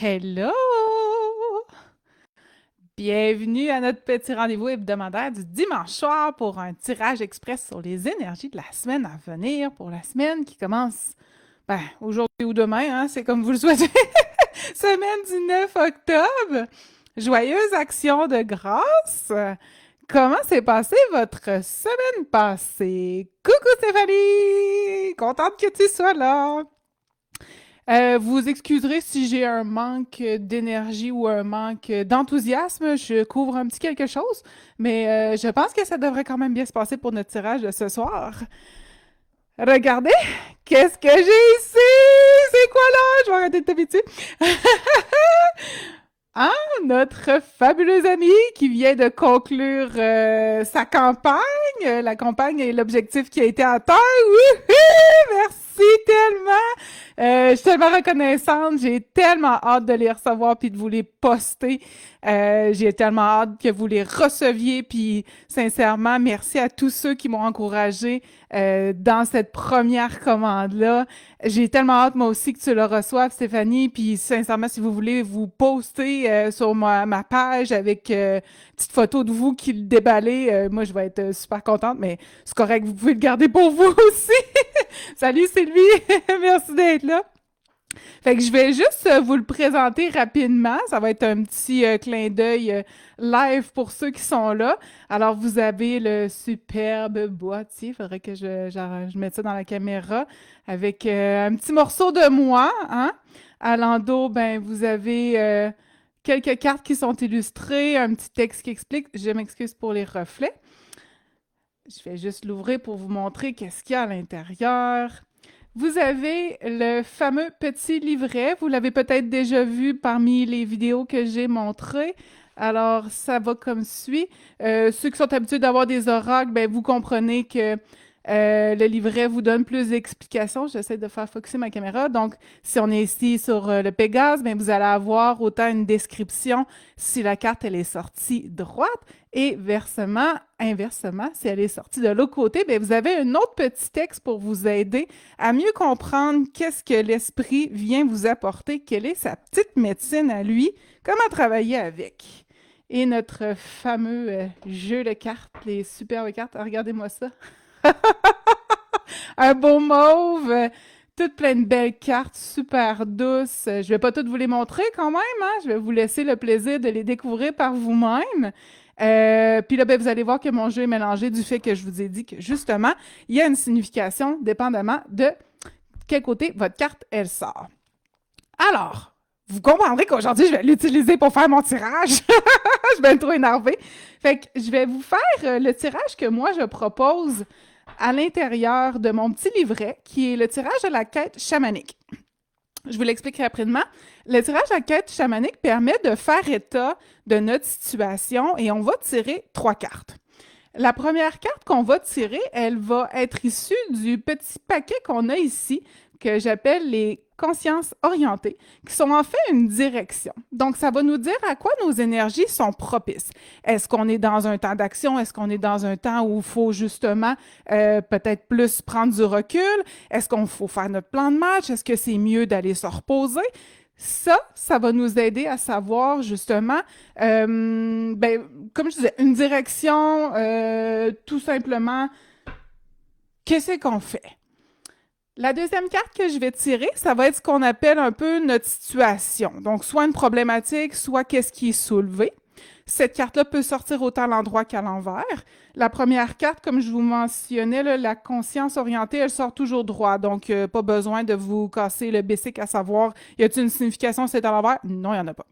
Hello! Bienvenue à notre petit rendez-vous hebdomadaire du dimanche soir pour un tirage express sur les énergies de la semaine à venir, pour la semaine qui commence, aujourd'hui ou demain, hein, c'est comme vous le souhaitez. Semaine du 9 octobre. Joyeuse action de grâce. Comment s'est passée votre semaine passée? Coucou Stéphanie! Contente que tu sois là. Vous excuserez si j'ai un manque d'énergie ou un manque d'enthousiasme. Je couvre un petit quelque chose, mais je pense que ça devrait quand même bien se passer pour notre tirage de ce soir. Regardez, qu'est-ce que j'ai ici? C'est quoi là? Je vais arrêter de t'habituer. Ah, notre fabuleuse amie qui vient de conclure sa campagne. La campagne et l'objectif qui a été atteint. Wouhou! Merci tellement! Je suis tellement reconnaissante. J'ai tellement hâte de les recevoir puis de vous les poster. J'ai tellement hâte que vous les receviez. Puis sincèrement, merci à tous ceux qui m'ont encouragé dans cette première commande-là. J'ai tellement hâte, moi aussi, que tu le reçoives, Stéphanie. Puis, sincèrement, si vous voulez vous poster sur ma page avec une petite photo de vous qui le déballez, moi, je vais être super contente, mais c'est correct, vous pouvez le garder pour vous aussi. Salut, Sylvie! Merci d'être là. Fait que je vais juste vous le présenter rapidement. Ça va être un petit clin d'œil live pour ceux qui sont là. Alors, vous avez le superbe boîtier. Il faudrait que je mette ça dans la caméra avec un petit morceau de moi. Hein? À l'endos, ben, vous avez quelques cartes qui sont illustrées, un petit texte qui explique. Je m'excuse pour les reflets. Je vais juste l'ouvrir pour vous montrer qu'est-ce qu'il y a à l'intérieur. Vous avez le fameux petit livret. Vous l'avez peut-être déjà vu parmi les vidéos que j'ai montrées. Alors, ça va comme suit. Ceux qui sont habitués d'avoir des oracles, ben, vous comprenez que le livret vous donne plus d'explications. J'essaie de faire focuser ma caméra. Donc, si on est ici sur le Pégase, ben, vous allez avoir autant une description si la carte elle est sortie droite et inversement, si elle est sortie de l'autre côté, ben, vous avez un autre petit texte pour vous aider à mieux comprendre qu'est-ce que l'esprit vient vous apporter, quelle est sa petite médecine à lui, comment travailler avec. Et notre fameux jeu de cartes, les superbes cartes, regardez-moi ça. Un beau mauve, toutes plein de belles cartes, super douces. Je vais pas toutes vous les montrer quand même, hein? Je vais vous laisser le plaisir de les découvrir par vous-même. Puis là, ben, vous allez voir que mon jeu est mélangé du fait que je vous ai dit que justement, il y a une signification dépendamment de quel côté votre carte, elle sort. Alors, vous comprendrez qu'aujourd'hui, je vais l'utiliser pour faire mon tirage. Je vais être trop énervée. Fait que je vais vous faire le tirage que moi, je propose à l'intérieur de mon petit livret, qui est le tirage de la quête chamanique. Je vous l'explique rapidement. Le tirage à quête chamanique permet de faire état de notre situation et on va tirer 3 cartes. La première carte qu'on va tirer, elle va être issue du petit paquet qu'on a ici, que j'appelle les consciences orientées, qui sont en fait une direction. Donc, ça va nous dire à quoi nos énergies sont propices. Est-ce qu'on est dans un temps d'action? Est-ce qu'on est dans un temps où il faut justement peut-être plus prendre du recul? Est-ce qu'on faut faire notre plan de match? Est-ce que c'est mieux d'aller se reposer? Ça va nous aider à savoir justement, ben, comme je disais, une direction, tout simplement, qu'est-ce qu'on fait? La deuxième carte que je vais tirer, ça va être ce qu'on appelle un peu notre situation. Donc, soit une problématique, soit qu'est-ce qui est soulevé. Cette carte-là peut sortir autant à l'endroit qu'à l'envers. La première carte, comme je vous mentionnais, là, la conscience orientée, elle sort toujours droit. Donc, pas besoin de vous casser le basic à savoir, y a-t-il une signification si c'est à l'envers? Non, il n'y en a pas.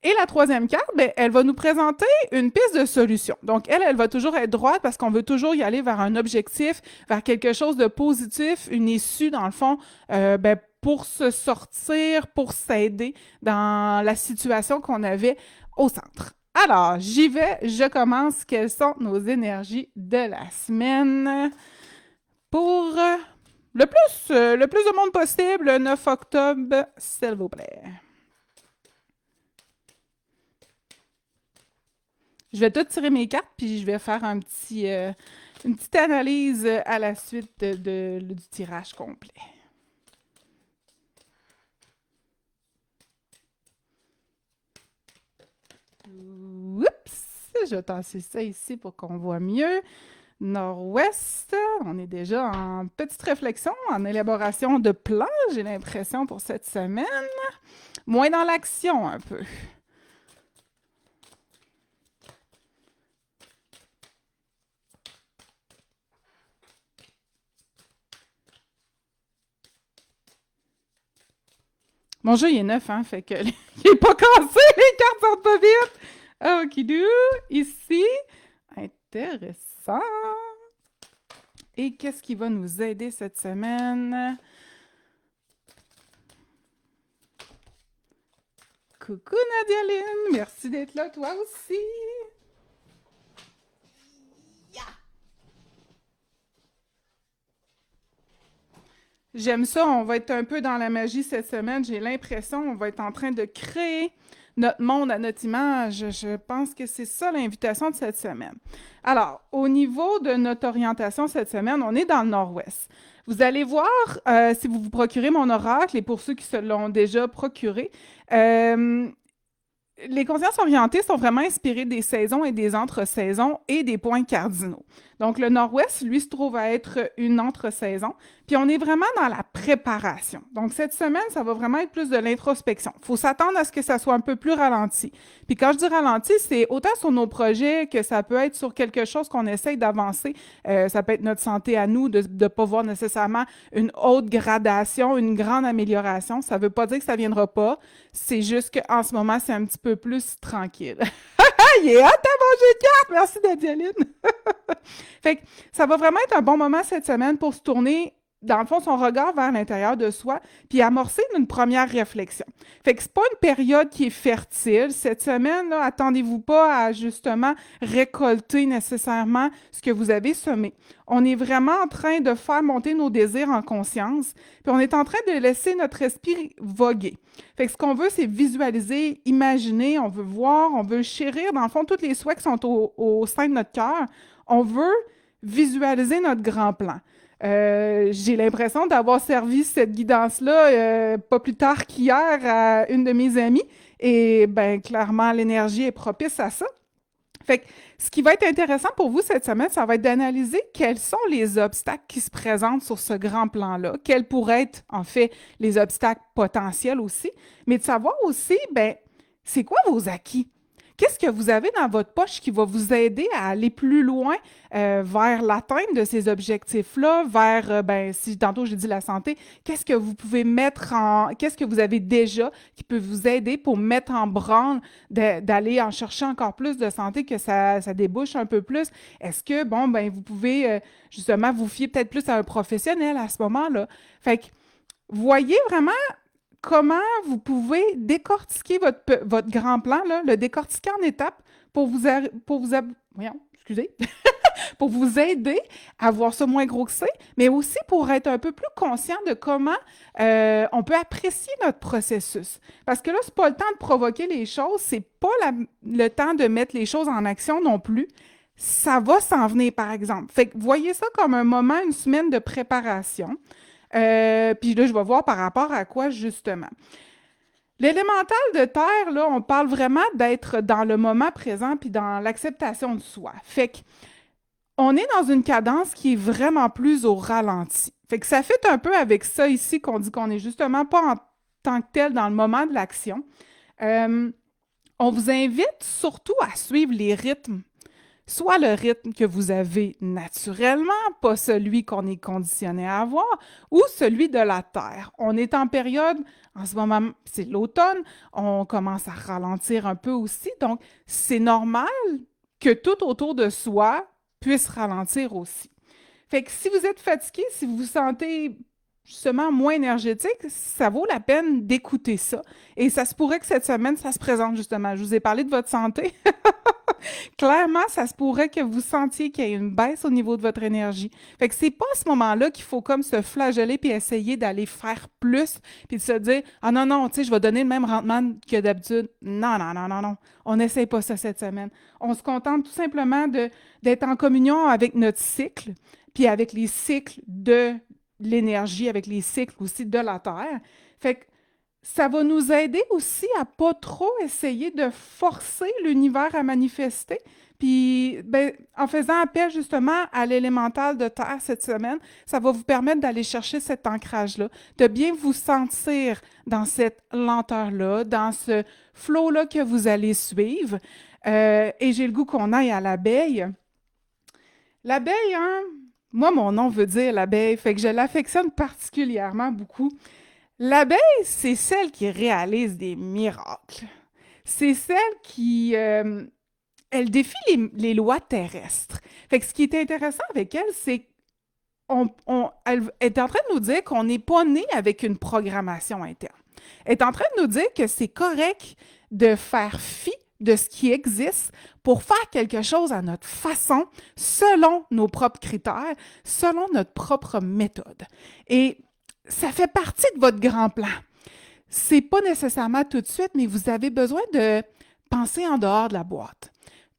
Et la troisième carte, ben, elle va nous présenter une piste de solution. Donc, elle va toujours être droite parce qu'on veut toujours y aller vers un objectif, vers quelque chose de positif, une issue, dans le fond, ben, pour se sortir, pour s'aider dans la situation qu'on avait au centre. Alors, j'y vais, je commence. Quelles sont nos énergies de la semaine pour le plus de monde possible, le 9 octobre, s'il vous plaît. Je vais tout tirer mes cartes, puis je vais faire une petite analyse à la suite du tirage complet. Oups! Je vais tasser ça ici pour qu'on voit mieux. Nord-ouest, on est déjà en petite réflexion, en élaboration de plans, j'ai l'impression, pour cette semaine. Moins dans l'action un peu. Mon jeu, il est neuf, hein, fait que il est pas cassé, les cartes sortent pas vite. Okidou, ici. Intéressant. Et qu'est-ce qui va nous aider cette semaine? Coucou Nadialine, merci d'être là toi aussi. J'aime ça, on va être un peu dans la magie cette semaine. J'ai l'impression qu'on va être en train de créer notre monde à notre image. Je pense que c'est ça l'invitation de cette semaine. Alors, au niveau de notre orientation cette semaine, on est dans le nord-ouest. Vous allez voir, si vous vous procurez mon oracle, et pour ceux qui se l'ont déjà procuré, les consciences orientées sont vraiment inspirées des saisons et des entre-saisons et des points cardinaux. Donc, le nord-ouest, lui, se trouve à être une entre-saison. Puis, on est vraiment dans la préparation. Donc, cette semaine, ça va vraiment être plus de l'introspection. Il faut s'attendre à ce que ça soit un peu plus ralenti. Puis, quand je dis ralenti, c'est autant sur nos projets que ça peut être sur quelque chose qu'on essaye d'avancer. Ça peut être notre santé à nous, de ne pas voir nécessairement une haute gradation, une grande amélioration. Ça ne veut pas dire que ça ne viendra pas. C'est juste qu'en ce moment, c'est un petit peu plus tranquille. Il est hot à manger de cartes! Merci, Nadjaline! Fait que ça va vraiment être un bon moment cette semaine pour se tourner, dans le fond, son regard vers l'intérieur de soi, puis amorcer une première réflexion. Fait que c'est pas une période qui est fertile. Cette semaine, là, attendez-vous pas à justement récolter nécessairement ce que vous avez semé. On est vraiment en train de faire monter nos désirs en conscience, puis on est en train de laisser notre esprit voguer. Fait que ce qu'on veut, c'est visualiser, imaginer, on veut voir, on veut chérir, dans le fond, tous les souhaits qui sont au sein de notre cœur. On veut visualiser notre grand plan. J'ai l'impression d'avoir servi cette guidance-là pas plus tard qu'hier à une de mes amies. Et ben clairement, l'énergie est propice à ça. Fait que ce qui va être intéressant pour vous cette semaine, ça va être d'analyser quels sont les obstacles qui se présentent sur ce grand plan-là, quels pourraient être en fait les obstacles potentiels aussi, mais de savoir aussi, ben, c'est quoi vos acquis? Qu'est-ce que vous avez dans votre poche qui va vous aider à aller plus loin vers l'atteinte de ces objectifs-là, vers, ben, si tantôt j'ai dit la santé, qu'est-ce que vous pouvez mettre en, qu'est-ce que vous avez déjà qui peut vous aider pour mettre en branle d'aller en chercher encore plus de santé, que ça débouche un peu plus? Est-ce que, bon, ben, vous pouvez justement vous fier peut-être plus à un professionnel à ce moment-là? Fait que, voyez vraiment comment vous pouvez décortiquer votre grand plan, là, le décortiquer en étapes pour voyons, excusez, pour vous aider à voir ça moins gros que c'est, mais aussi pour être un peu plus conscient de comment on peut apprécier notre processus. Parce que là, c'est pas le temps de provoquer les choses, c'est pas le temps de mettre les choses en action non plus. Ça va s'en venir, par exemple. Fait que voyez ça comme un moment, une semaine de préparation. Puis là, je vais voir par rapport à quoi, justement. L'élémental de terre, là, on parle vraiment d'être dans le moment présent puis dans l'acceptation de soi. Fait que on est dans une cadence qui est vraiment plus au ralenti. Fait que ça fait un peu avec ça ici qu'on dit qu'on n'est justement pas en tant que tel dans le moment de l'action. Euh, on vous invite surtout à suivre les rythmes, soit le rythme que vous avez naturellement, pas celui qu'on est conditionné à avoir, ou celui de la Terre. On est en période, en ce moment, c'est l'automne, on commence à ralentir un peu aussi, donc c'est normal que tout autour de soi puisse ralentir aussi. Fait que si vous êtes fatigué, si vous vous sentez justement moins énergétique, ça vaut la peine d'écouter ça. Et ça se pourrait que cette semaine, ça se présente justement. Je vous ai parlé de votre santé. Clairement, ça se pourrait que vous sentiez qu'il y ait une baisse au niveau de votre énergie. Fait que c'est pas à ce moment-là qu'il faut comme se flageller puis essayer d'aller faire plus puis de se dire ah non non, tu sais, je vais donner le même rendement que d'habitude. Non non non non non, on n'essaye pas ça cette semaine. On se contente tout simplement d'être en communion avec notre cycle puis avec les cycles de l'énergie, avec les cycles aussi de la Terre. Fait que Ça va nous aider aussi à pas trop essayer de forcer l'univers à manifester. Puis, ben, en faisant appel justement à l'élémental de Terre cette semaine, ça va vous permettre d'aller chercher cet ancrage-là, de bien vous sentir dans cette lenteur-là, dans ce flow-là que vous allez suivre. Et j'ai le goût qu'on aille à l'abeille. L'abeille, hein? Moi, mon nom veut dire l'abeille, fait que je l'affectionne particulièrement beaucoup. L'abeille, c'est celle qui réalise des miracles. C'est celle qui, elle défie les lois terrestres. Fait que ce qui est intéressant avec elle, c'est elle est en train de nous dire qu'on n'est pas né avec une programmation interne. Elle est en train de nous dire que c'est correct de faire fi de ce qui existe pour faire quelque chose à notre façon, selon nos propres critères, selon notre propre méthode. Et ça fait partie de votre grand plan. C'est pas nécessairement tout de suite, mais vous avez besoin de penser en dehors de la boîte.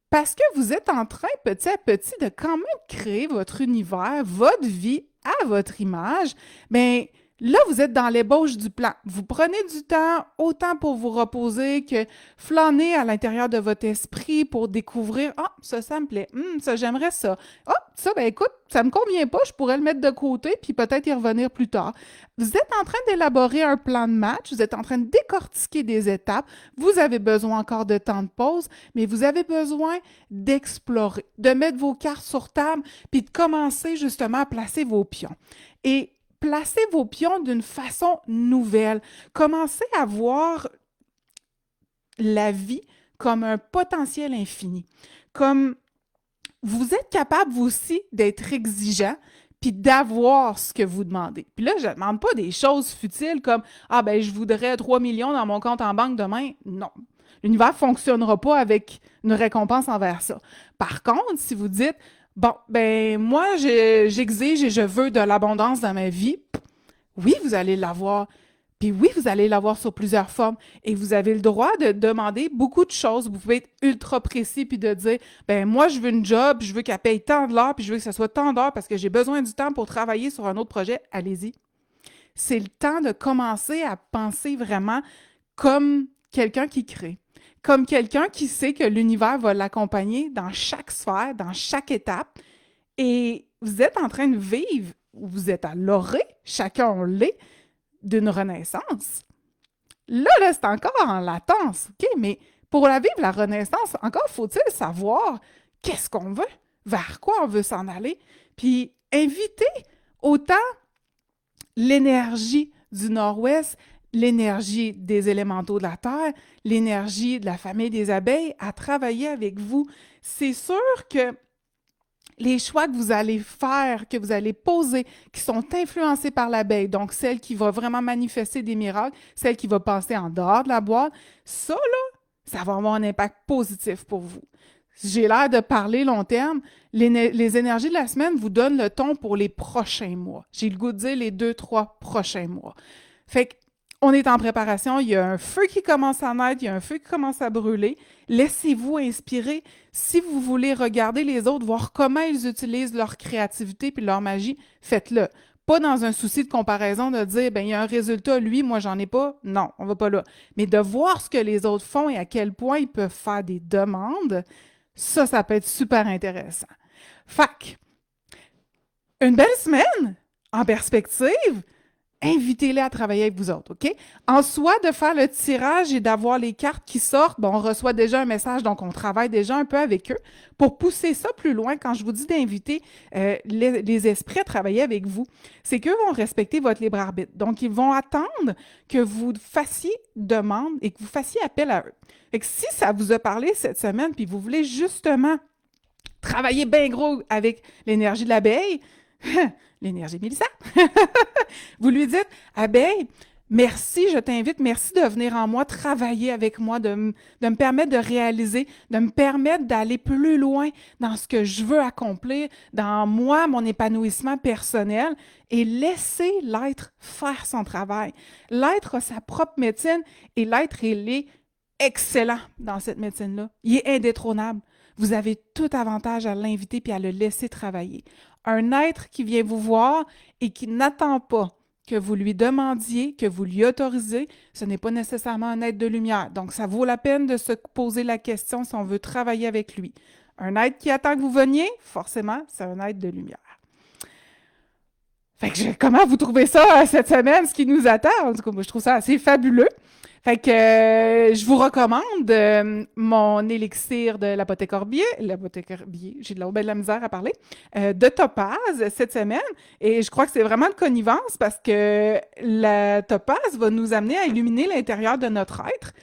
Parce que vous êtes en train, petit à petit, de quand même créer votre univers, votre vie à votre image, mais là, vous êtes dans l'ébauche du plan. Vous prenez du temps, autant pour vous reposer que flâner à l'intérieur de votre esprit pour découvrir, ah, ça me plaît, ça, j'aimerais ça. Ah, ça, ben écoute, ça me convient pas, je pourrais le mettre de côté, puis peut-être y revenir plus tard. Vous êtes en train d'élaborer un plan de match, vous êtes en train de décortiquer des étapes, vous avez besoin encore de temps de pause, mais vous avez besoin d'explorer, de mettre vos cartes sur table, puis de commencer justement à placer vos pions. Et placez vos pions d'une façon nouvelle. Commencez à voir la vie comme un potentiel infini, comme vous êtes capable, vous aussi, d'être exigeant puis d'avoir ce que vous demandez. Puis là, je ne demande pas des choses futiles comme ah ben je voudrais 3 millions dans mon compte en banque demain. Non. L'univers ne fonctionnera pas avec une récompense envers ça. Par contre, si vous dites bon, ben moi, j'exige et je veux de l'abondance dans ma vie, oui, vous allez l'avoir. Puis oui, vous allez l'avoir sur plusieurs formes. Et vous avez le droit de demander beaucoup de choses. Vous pouvez être ultra précis puis de dire, ben moi, je veux une job, je veux qu'elle paye tant de l'heure, puis je veux que ce soit tant d'heures parce que j'ai besoin du temps pour travailler sur un autre projet. Allez-y. C'est le temps de commencer à penser vraiment comme quelqu'un qui crée, comme quelqu'un qui sait que l'univers va l'accompagner dans chaque sphère, dans chaque étape. Et vous êtes en train de vivre, vous êtes à l'orée, chacun on l'est, d'une renaissance. Là, c'est encore en latence, OK? Mais pour la vivre, la renaissance, encore faut-il savoir qu'est-ce qu'on veut, vers quoi on veut s'en aller, puis inviter autant l'énergie du Nord-Ouest, l'énergie des élémentaux de la Terre, l'énergie de la famille des abeilles à travailler avec vous. C'est sûr que les choix que vous allez faire, que vous allez poser, qui sont influencés par l'abeille, donc celle qui va vraiment manifester des miracles, celle qui va passer en dehors de la boîte, ça, là, ça va avoir un impact positif pour vous. J'ai l'air de parler long terme. Les énergies de la semaine vous donnent le ton pour les prochains mois. J'ai le goût de dire les 2, 3 prochains mois. Fait que on est en préparation, il y a un feu qui commence à naître, il y a un feu qui commence à brûler. Laissez-vous inspirer. Si vous voulez regarder les autres, voir comment ils utilisent leur créativité puis leur magie, faites-le. Pas dans un souci de comparaison de dire, ben il y a un résultat, lui, moi, j'en ai pas. Non, on va pas là. Mais de voir ce que les autres font et à quel point ils peuvent faire des demandes, ça peut être super intéressant. Fac, une belle semaine en perspective. Invitez-les à travailler avec vous autres, OK? En soi, de faire le tirage et d'avoir les cartes qui sortent, bon, on reçoit déjà un message, donc on travaille déjà un peu avec eux. Pour pousser ça plus loin, quand je vous dis d'inviter les esprits à travailler avec vous, c'est qu'eux vont respecter votre libre arbitre. Donc, ils vont attendre que vous fassiez demande et que vous fassiez appel à eux. Fait que si ça vous a parlé cette semaine, puis vous voulez justement travailler bien gros avec l'énergie de l'abeille, l'énergie Mélissa. Vous lui dites, abeille, merci, je t'invite, merci de venir en moi, travailler avec moi, de me permettre de réaliser, de me permettre d'aller plus loin dans ce que je veux accomplir, dans moi, mon épanouissement personnel, et laisser l'être faire son travail. L'être a sa propre médecine et l'être, il est excellent dans cette médecine-là. Il est indétrônable. Vous avez tout avantage à l'inviter puis à le laisser travailler. Un être qui vient vous voir et qui n'attend pas que vous lui demandiez, que vous lui autorisez, ce n'est pas nécessairement un être de lumière. Donc, ça vaut la peine de se poser la question si on veut travailler avec lui. Un être qui attend que vous veniez, forcément, c'est un être de lumière. Fait que comment vous trouvez ça cette semaine, ce qui nous attend? En tout cas, moi, je trouve ça assez fabuleux. Fait que je vous recommande mon élixir de l'apothécorbier, j'ai de la misère à parler, de Topaz cette semaine. Et je crois que c'est vraiment de connivence parce que la Topaz va nous amener à illuminer l'intérieur de notre être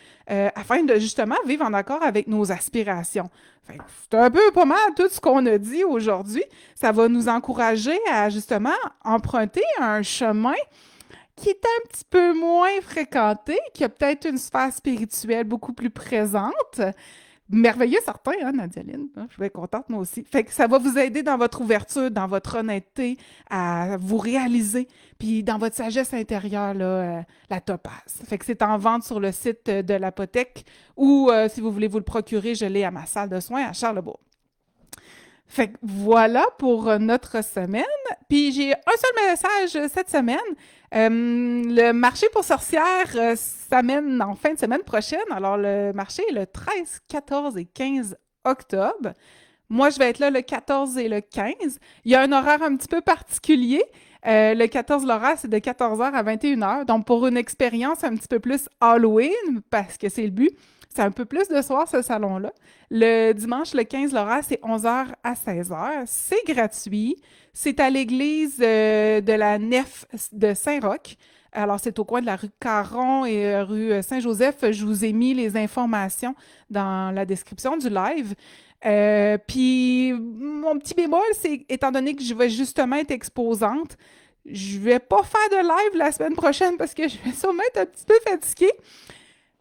afin de justement vivre en accord avec nos aspirations. Fait que c'est un peu pas mal tout ce qu'on a dit aujourd'hui. Ça va nous encourager à justement emprunter un chemin qui est un petit peu moins fréquenté, qui a peut-être une sphère spirituelle beaucoup plus présente. Merveilleux certain, hein, Nadialine? Je suis bien contente, moi aussi. Fait que ça va vous aider dans votre ouverture, dans votre honnêteté, à vous réaliser, puis dans votre sagesse intérieure, là, la topaz. Fait que c'est en vente sur le site de l'Apothèque ou, si vous voulez vous le procurer, je l'ai à ma salle de soins à Charlebourg. Fait que voilà pour notre semaine. Puis j'ai un seul message cette semaine. Le marché pour sorcières s'amène en fin de semaine prochaine. Alors le marché est le 13, 14 et 15 octobre. Moi, je vais être là le 14 et le 15. Il y a un horaire un petit peu particulier. Le 14, l'horaire, c'est de 14h à 21h. Donc, pour une expérience un petit peu plus Halloween, parce que c'est le but, c'est un peu plus de soir, ce salon-là. Le dimanche, le 15, l'horaire, c'est 11h à 16h. C'est gratuit. C'est à l'église de la Nef de Saint-Roch. Alors, c'est au coin de la rue Caron et rue Saint-Joseph. Je vous ai mis les informations dans la description du live. Puis, mon petit bémol, c'est, étant donné que je vais justement être exposante, je vais pas faire de live la semaine prochaine parce que je vais sûrement être un petit peu fatiguée.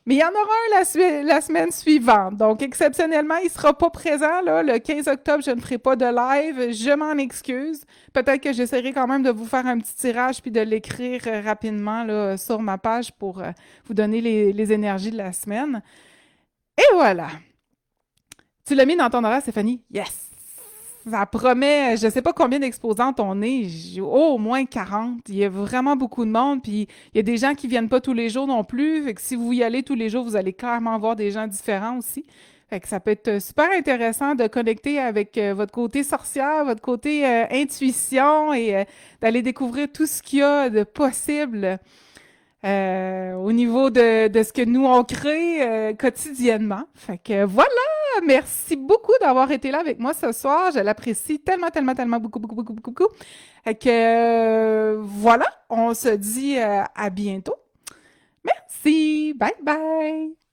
Mais il y en aura un la semaine suivante. Donc, exceptionnellement, il ne sera pas présent. Là, le 15 octobre, je ne ferai pas de live. Je m'en excuse. Peut-être que j'essaierai quand même de vous faire un petit tirage puis de l'écrire rapidement là, sur ma page pour vous donner les énergies de la semaine. Et voilà. Tu l'as mis dans ton horaire, Stéphanie? Yes! Ça promet, je ne sais pas combien d'exposantes on est, au moins 40. Il y a vraiment beaucoup de monde, puis il y a des gens qui ne viennent pas tous les jours non plus. Fait que si vous y allez tous les jours, vous allez carrément voir des gens différents aussi. Fait que ça peut être super intéressant de connecter avec votre côté sorcière, votre côté intuition et d'aller découvrir tout ce qu'il y a de possible au niveau de ce que nous on crée quotidiennement. Fait que voilà, merci beaucoup d'avoir été là avec moi ce soir. Je l'apprécie tellement, tellement, tellement beaucoup, beaucoup, beaucoup, beaucoup, beaucoup. Fait que voilà, on se dit à bientôt. Merci, bye bye.